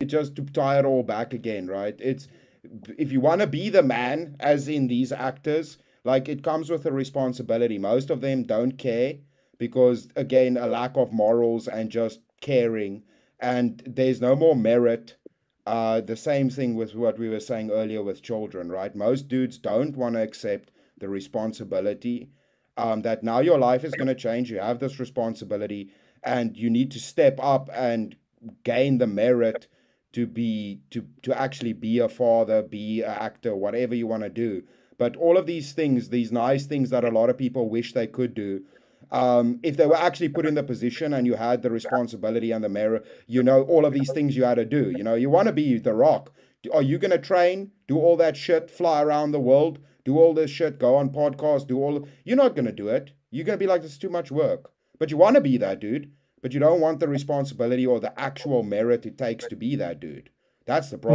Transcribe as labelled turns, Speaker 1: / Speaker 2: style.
Speaker 1: just to tie it all back again, right? It's if you want to be the man, as in these actors, like it comes with a responsibility. Most of them don't care because, again, a lack of morals and just caring, and there's no more merit. The same thing with what we were saying earlier with children, right? Most dudes don't want to accept the responsibility that now your life is going to change. You have this responsibility, and you need to step up and gain the merit to be to actually be a father, be an actor, whatever you want to do. But all of these things, these nice things that a lot of people wish they could do, if they were actually put in the position and you had the responsibility and the merit, all of these things you had to do. You want to be the Rock. Are you going to train, do all that shit, fly around the world, do all this shit, go on podcasts, do all? You're not going to do it. You're going to be like, this is too much work. But you want to be that dude. But you don't want the responsibility or the actual merit it takes to be that dude. That's the problem.